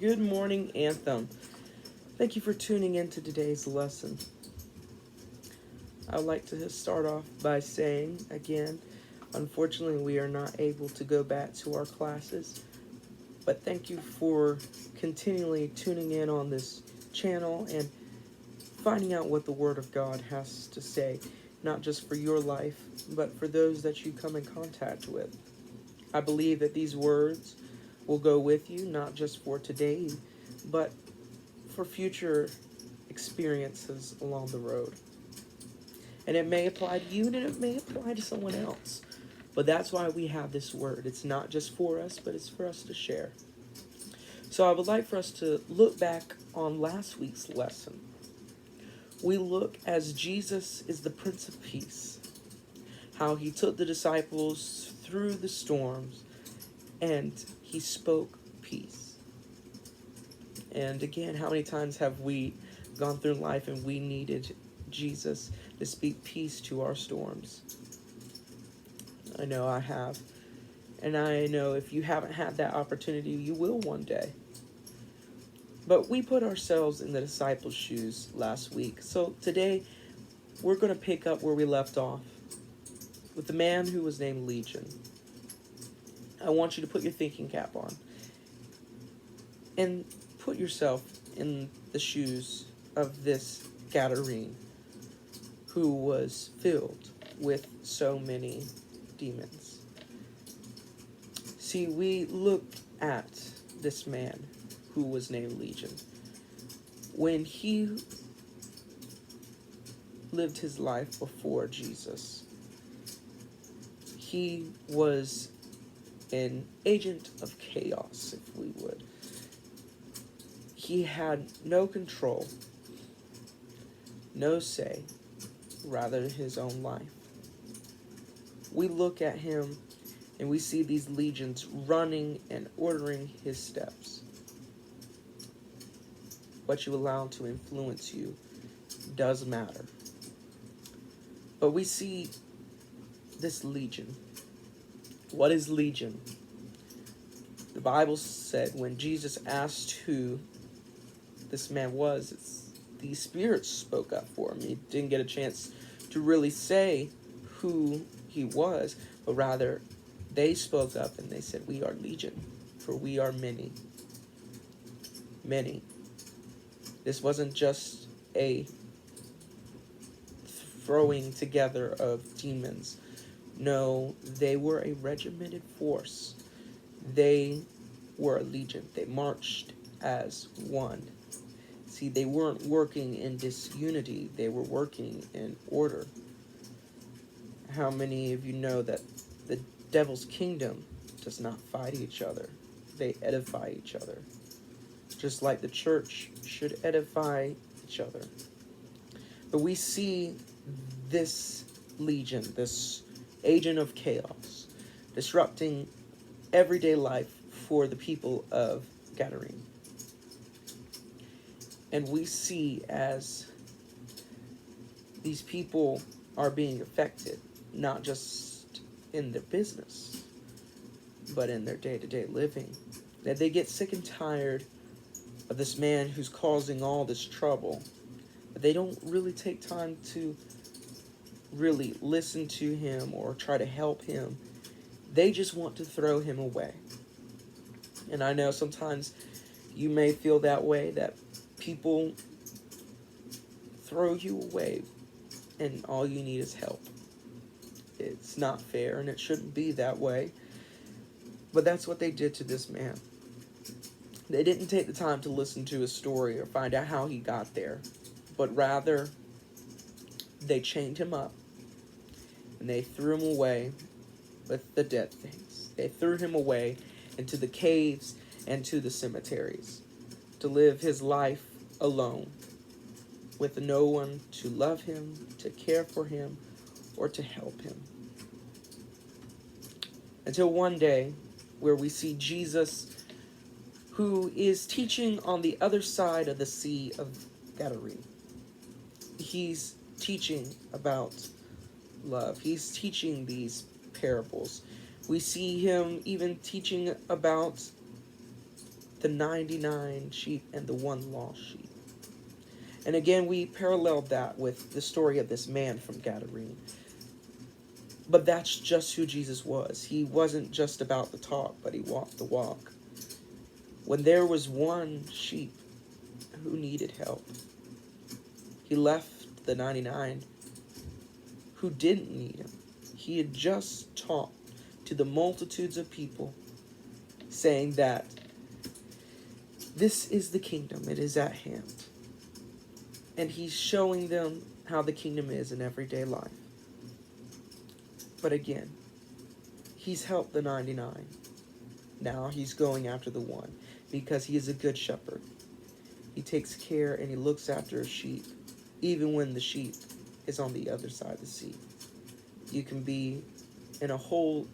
Good morning, Anthem. Thank you for tuning in to today's lesson. I would like to start off by saying, again, unfortunately, we are not able to go back to our classes, but thank you for continually tuning in on this channel and finding out what the Word of God has to say, not just for your life, but for those that you come in contact with. I believe that these words will go with you, not just for today, but for future experiences along the road. And it may apply to you and it may apply to someone else. But that's why we have this word. It's not just for us, but it's for us to share. So I would like for us to look back on last week's lesson. We look as Jesus is the Prince of Peace, how he took the disciples through the storms and he spoke peace. And again, how many times have we gone through life and we needed Jesus to speak peace to our storms? I know I have. And I know if you haven't had that opportunity, you will one day. But we put ourselves in the disciples' shoes last week. So today, we're going to pick up where we left off with the man who was named Legion. I want you to put your thinking cap on and put yourself in the shoes of this Gadarene who was filled with so many demons. See, we look at this man who was named Legion. When he lived his life before Jesus, he was an agent of chaos, if we would. He had no control, no say, rather his own life. We look at him and we see these legions running and ordering his steps. What you allow to influence you does matter. But we see this legion. What is legion? The Bible said when Jesus asked who this man was, the spirits spoke up for him. He didn't get a chance to really say who he was, but rather they spoke up and they said, "We are legion, for we are many." Many. This wasn't just a throwing together of demons. No, they were a regimented force. They were a legion. They marched as one. See, they weren't working in disunity. They were working in order. How many of you know that the devil's kingdom does not fight each other? They edify each other. Just like the church should edify each other. But we see this legion, this agent of chaos, disrupting everyday life for the people of Gadarene. And we see as these people are being affected, not just in their business, but in their day-to-day living. That they get sick and tired of this man who's causing all this trouble. But they don't really take time to really listen to him or try to help him. They just want to throw him away. And I know sometimes you may feel that way, that people throw you away and all you need is help. It's not fair and it shouldn't be that way. But that's what they did to this man. They didn't take the time to listen to his story or find out how he got there, but rather they chained him up and they threw him away with the dead things. They threw him away into the caves and to the cemeteries to live his life alone with no one to love him, to care for him, or to help him. Until one day where we see Jesus, who is teaching on the other side of the Sea of Gadarene. He's teaching about love. He's teaching these parables. We see him even teaching about the 99 sheep and the one lost sheep. And again, we paralleled that with the story of this man from Gadarene. But that's just who Jesus was. He wasn't just about the talk, but he walked the walk. When there was one sheep who needed help, he left the 99 who didn't need him. He had just talked to the multitudes of people, saying that this is the kingdom, it is at hand. And he's showing them how the kingdom is in everyday life. But again, he's helped the 99. Now he's going after the one, because he is a good shepherd. He takes care and he looks after his sheep, even when the sheep is on the other side of the sea. You can be in a whole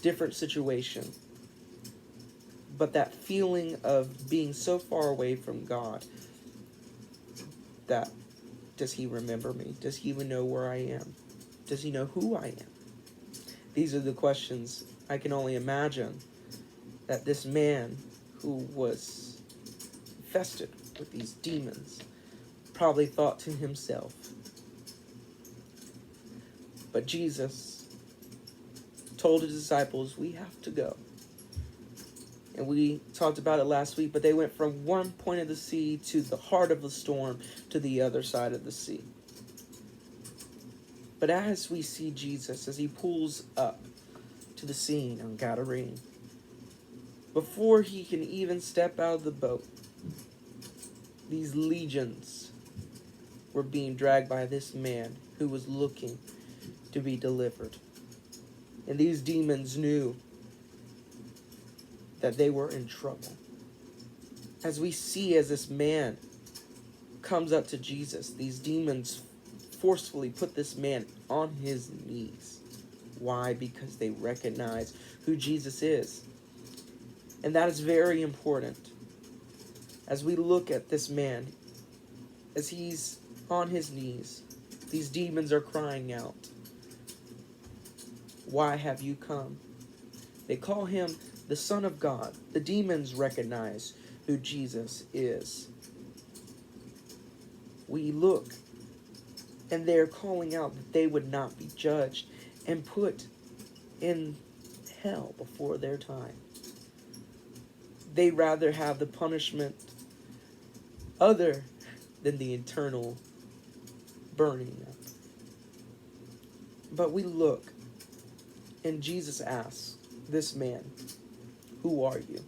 different situation, but that feeling of being so far away from God, that, does he remember me? Does he even know where I am? Does he know who I am? These are the questions I can only imagine that this man who was infested with these demons probably thought to himself. But Jesus told his disciples, we have to go. And we talked about it last week, but they went from one point of the sea to the heart of the storm to the other side of the sea. But as we see Jesus, as he pulls up to the scene on Gadarene, before he can even step out of the boat, these legions were being dragged by this man who was looking to be delivered. And these demons knew that they were in trouble. As we see, as this man comes up to Jesus, these demons forcefully put this man on his knees. Why? Because they recognize who Jesus is. And that is very important. As we look at this man, as he's on his knees, these demons are crying out, why have you come? They call him the Son of God. The demons recognize who Jesus is. We look, and they're calling out that they would not be judged and put in hell before their time. They'd rather have the punishment other than the eternal burning up. But we look, and Jesus asks this man, who are you?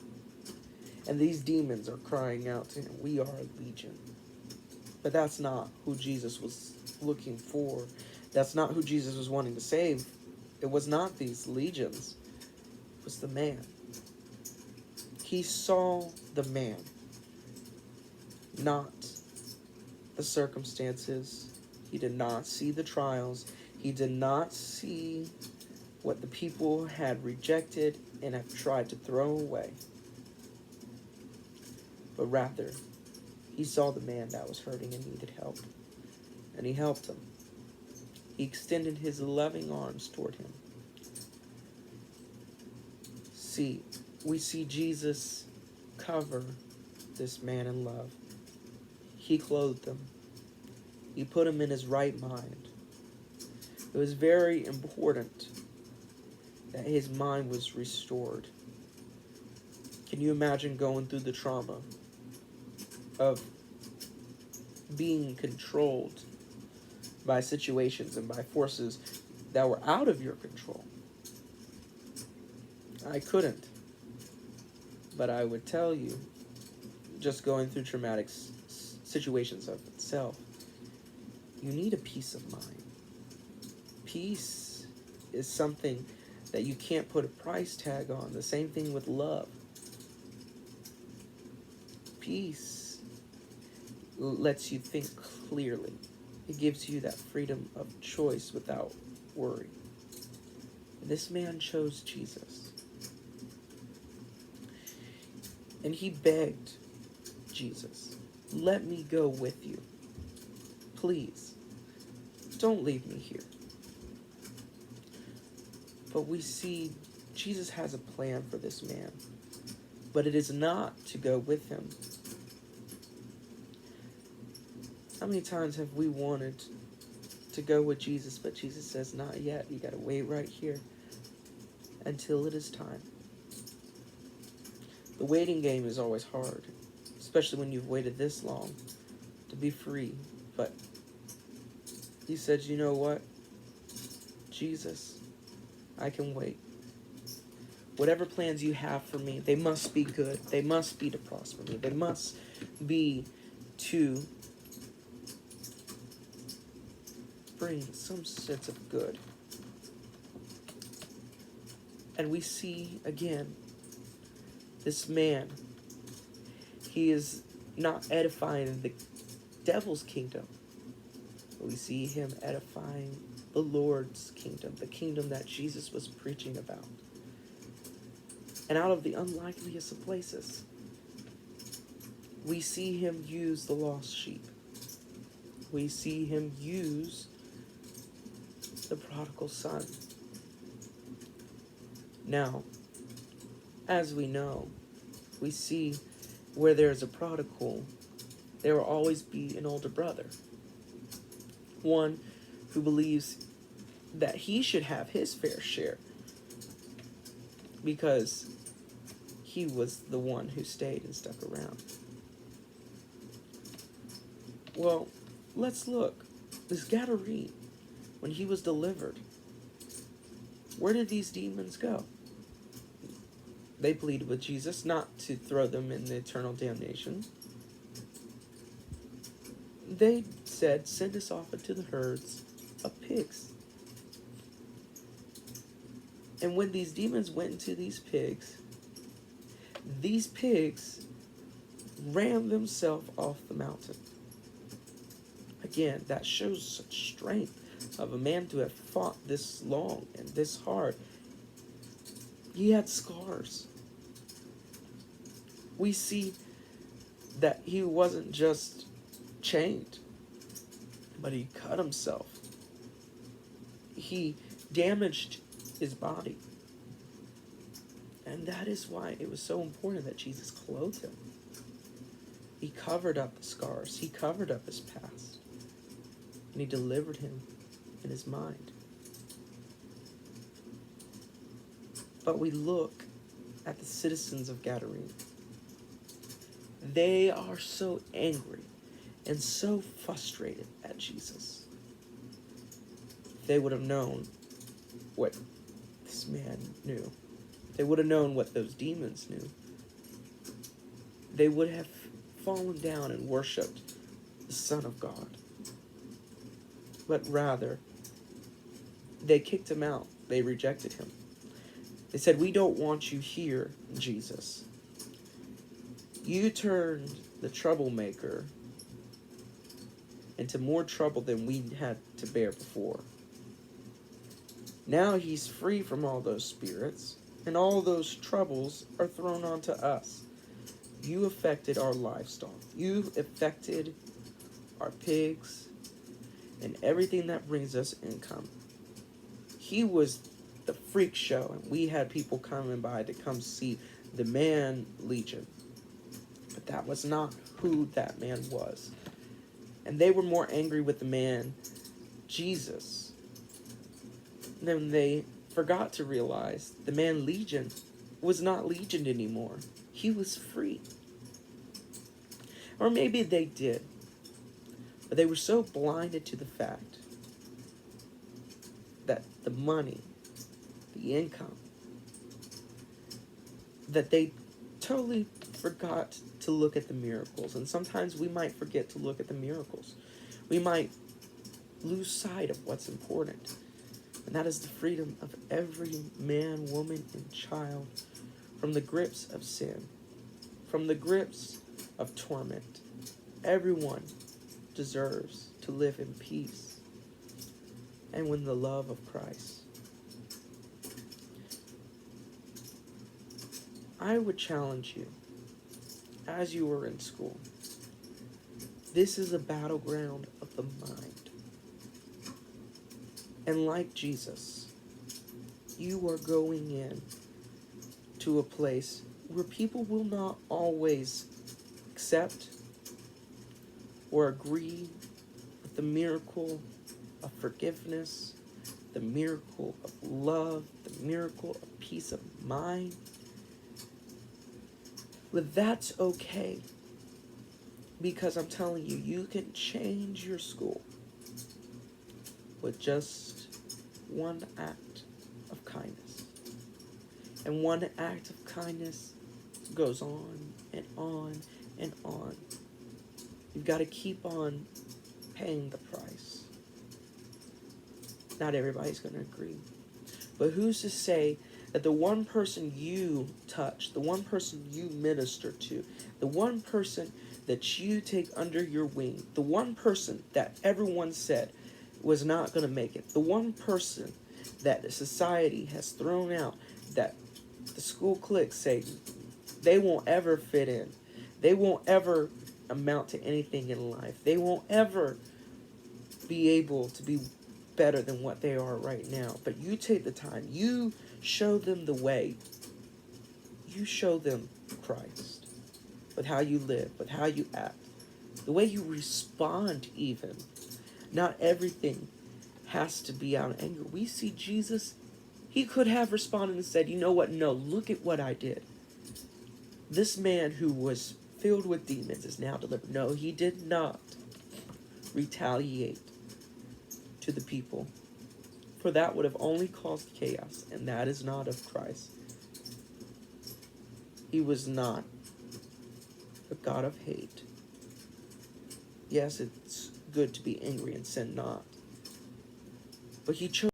And these demons are crying out to him, we are a legion. But that's not who Jesus was looking for. That's not who Jesus was wanting to save. It was not these legions. It was the man. He saw the man, not the circumstances. He did not see the trials. He did not see what the people had rejected and have tried to throw away. But rather, he saw the man that was hurting and needed help. And he helped him. He extended his loving arms toward him. We see Jesus cover this man in love. He clothed him. He put him in his right mind. It was very important that his mind was restored. Can you imagine going through the trauma of being controlled by situations and by forces that were out of your control? I couldn't. But I would tell you, just going through traumatic situations of itself, you need a peace of mind. Peace is something that you can't put a price tag on. The same thing with love. Peace lets you think clearly. It gives you that freedom of choice without worry. This man chose Jesus. And he begged Jesus, let me go with you. Please, don't leave me here. But we see Jesus has a plan for this man. but it is not to go with him. How many times have we wanted to go with Jesus, but Jesus says, not yet. You got to wait right here until it is time. The waiting game is always hard, especially when you've waited this long to be free. But he said, you know what? Jesus, I can wait. Whatever plans you have for me, they must be good. They must be to prosper me. They must be to bring some sense of good. And we see again this man. He is not edifying the devil's kingdom, but we see him edifying the Lord's kingdom, the kingdom that Jesus was preaching about. And out of the unlikeliest of places, we see him use the lost sheep. We see him use the prodigal son. Now, as we know, we see where there is a prodigal, there will always be an older brother. One who believes that he should have his fair share because he was the one who stayed and stuck around. Well, let's look. This Gadarene, when he was delivered, where did these demons go? They pleaded with Jesus not to throw them in the eternal damnation. They said, send us off into the herds of pigs. And when these demons went into these pigs ran themselves off the mountain. Again, that shows such strength of a man to have fought this long and this hard. He had scars. We see that he wasn't just chained, but he cut himself. He damaged his body. And that is why it was so important that Jesus clothed him. He covered up the scars. He covered up his past. And he delivered him in his mind. But we look at the citizens of Gadarene. They are so angry and so frustrated at Jesus. If they would have known what this man knew, they would have known what those demons knew, they would have fallen down and worshipped the Son of God. But rather, they kicked him out. They rejected him. They said, we don't want you here, Jesus. You turned the troublemaker into more trouble than we had to bear before. Now he's free from all those spirits, and all those troubles are thrown onto us. You affected our livestock. You affected our pigs and everything that brings us income. He was the freak show, and we had people coming by to come see the man Legion. But that was not who that man was. And they were more angry with the man Jesus. Then they forgot to realize the man Legion was not Legion anymore. He was free. Or maybe they did. But they were so blinded to the fact that the money, the income, that they totally forgot to look at the miracles. And sometimes we might forget to look at the miracles. We might lose sight of what's important. And that is the freedom of every man, woman, and child from the grips of sin, from the grips of torment. Everyone deserves to live in peace and in the love of Christ. I would challenge you, as you were in school, this is a battleground of the mind. And like Jesus, you are going in to a place where people will not always accept or agree with the miracle of forgiveness, the miracle of love, the miracle of peace of mind. But that's okay, because I'm telling you, you can change your school with just one act of kindness. And one act of kindness goes on and on and on. You've got to keep on paying the price. Not everybody's going to agree. But who's to say that the one person you touch, the one person you minister to, the one person that you take under your wing, the one person that everyone said was not going to make it, the one person that the society has thrown out, that the school cliques say they won't ever fit in, they won't ever amount to anything in life, they won't ever be able to be better than what they are right now. But you take the time, you show them the way, you show them Christ with how you live, with how you act, the way you respond even. Not everything has to be out of anger. We see Jesus, he could have responded and said, you know what, no, look at what I did. This man who was filled with demons is now delivered. No, he did not retaliate to the people, for that would have only caused chaos, and that is not of Christ. He was not a God of hate. Yes, it's good to be angry and sin not, but he chose